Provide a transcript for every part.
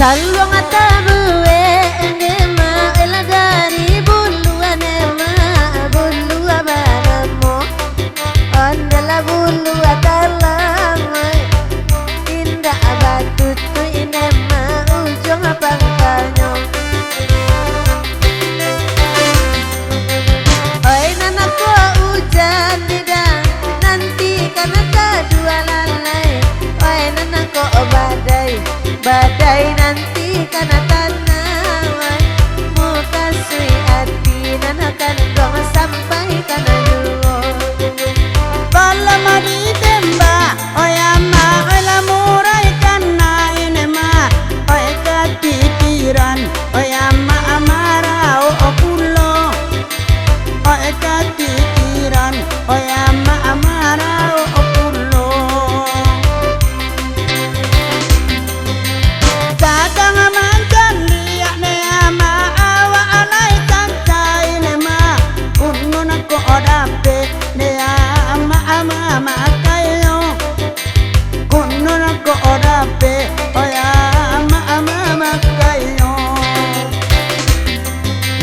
Salwang atabuwe endema ela dari bulu anema bulu abaramo ondela bulu atalamai indah abatutu inema ujung pangkalnya oi nanako hujan tidak nanti karena kedua lalai oi nanako badai nanti karena tanah muka sui hati nanakan dong sampai karena yuo bala mari temba oyama ola murai kana inema oy katikiran oyama amarao okulo oy katikiran oyama amarao okulo kadang mancan liak ne ama awa alai santai nema unun ko odape ne ama makayo kunun ko odape oyama makayo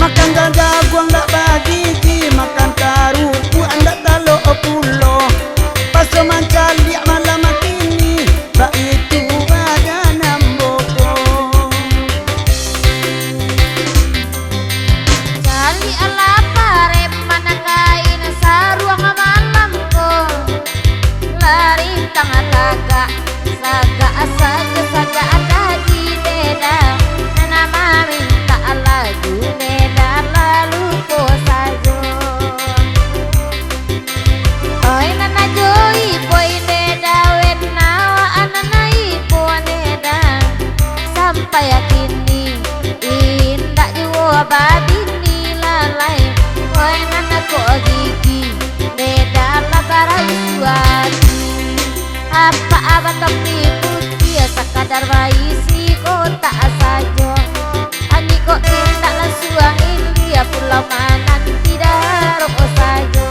makan jagung dak bagi makan karuku anda talo pulo paso mancan liak malam kini ba itu badan boko cari ala pare manakain saruang malamko lari tengah taga saga saga ada di deda nama minta lagu deda lalu ko sajo oi nana joi boy deda wenawa ananai po deda sampai kini indak jua badini lalai oi nana ko gigi deda lagarai suati apa abatok putih sekadar bayi si kota saja ani kok tindak lasuang India pulau manan tidak rokok saja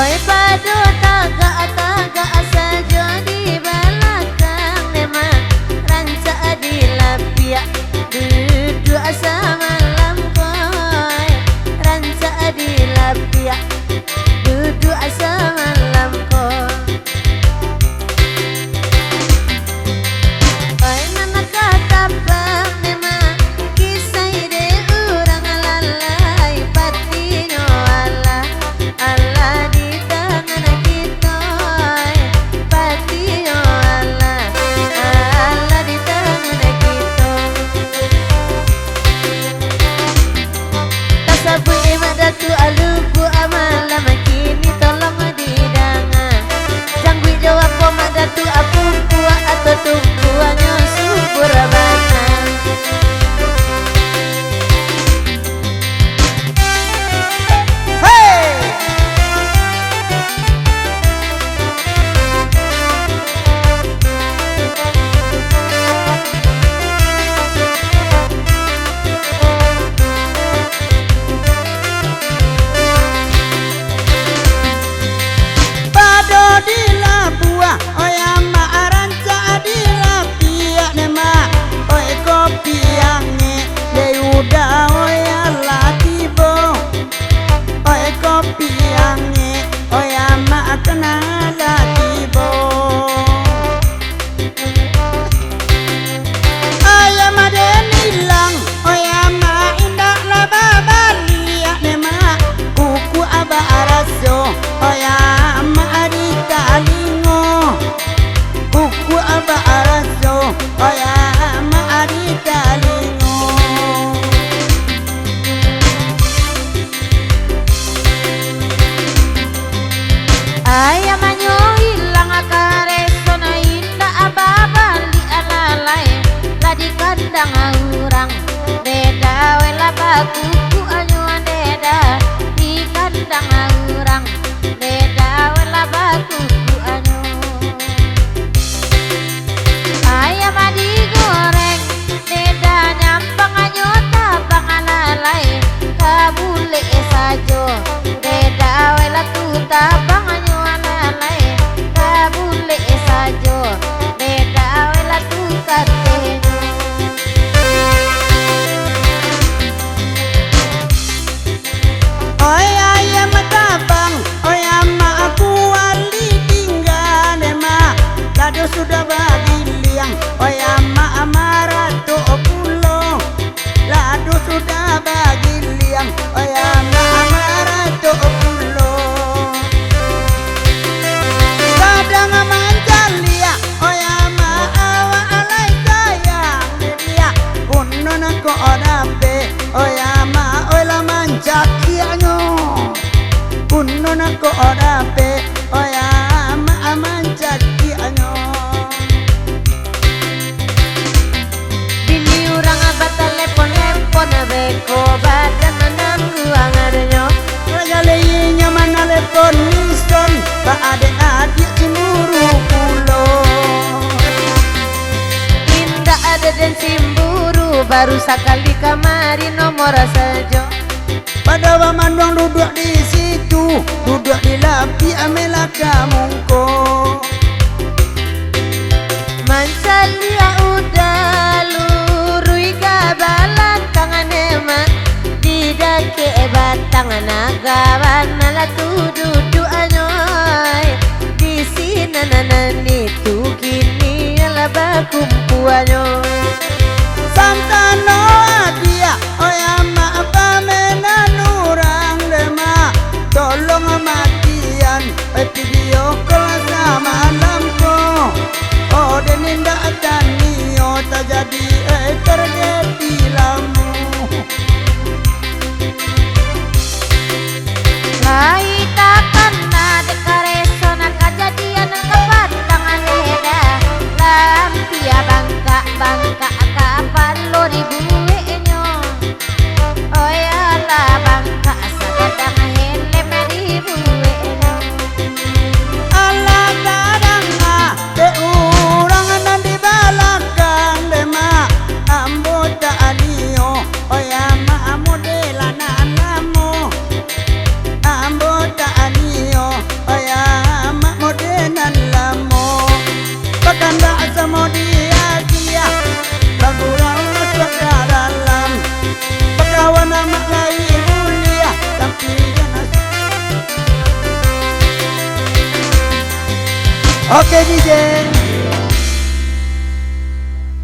oi padu tagak saja di belakang nema ranca di lapia duduk asa malam koi ranca di lapia duduk asa malam koi oi nana kata bang nema kisah ide urang lalai patinya Allah Allah di tangan kita patinya Allah Allah di tangan kita tasabu imadatu aluku amala makini tolong didangan jangwi jawab komadatu apuku atau tungguannya subur bana hey pado di labua oyama aranca di lapia nema oy kopi yange leuda oyala tibo oy kopi yange oyama kenala tibo oyama denilang oyama indah laba balia nema kuku aba araso oyama arita lingo kuku aba araso oyama arita lingo ayam manyo hilang akareso na indah ababali alalai ladi kandang urang deda wela bakuku anyuan deda di kandang urang deda wela bakuku anyu ayam tabang anyo alay kabule sajo beda wela tukate Oi ayam tabang, oi ama aku wali tinggal ma. Lado sudah bagi liang, oi ama amarato pulo. Lado sudah bagi liang, oi ama amarato pulo. Kadang manjalia, oi ama awa alai sayang dia. Unon ko odape, oi ama oi la manjakianyo. Unon ko odape, oi ama manjakianyo. bini urang abad telepon beko badan menanggu angarnya Ragale nyaman telepon lison, ba adik-adik cemburu pulo. indah ada dan simburu baru sekali kamari nomor saja Pada mandong duduk di situ, duduk di lapi amela kamungko. mancalia udah lurui kabalan tangan emak didake batang nagawan malah tududu anyoy di sini nanani tu kini ala bakumpu anyoy Santano dia, oi ama pamena nurang dema. Tolong matian, video call sama lampu. Oh deninda tanio tak jadi terjadi lamu. Hai takkan ada kareson kejadian kebatangan eda lampia bangka kapan lo dibuenyo oh ya lah bangka sagadang helem dibuenyo Allah kadang te urang nan di balakang dema. Ambo tak anio, oi ama modela nanamu. Ambo tak anio, oi ama modenan lamu. Pakanda sama dia, bagurau masuk ke dalam. Pekawan nama lain mulia, tapi jangan. Oke DJ.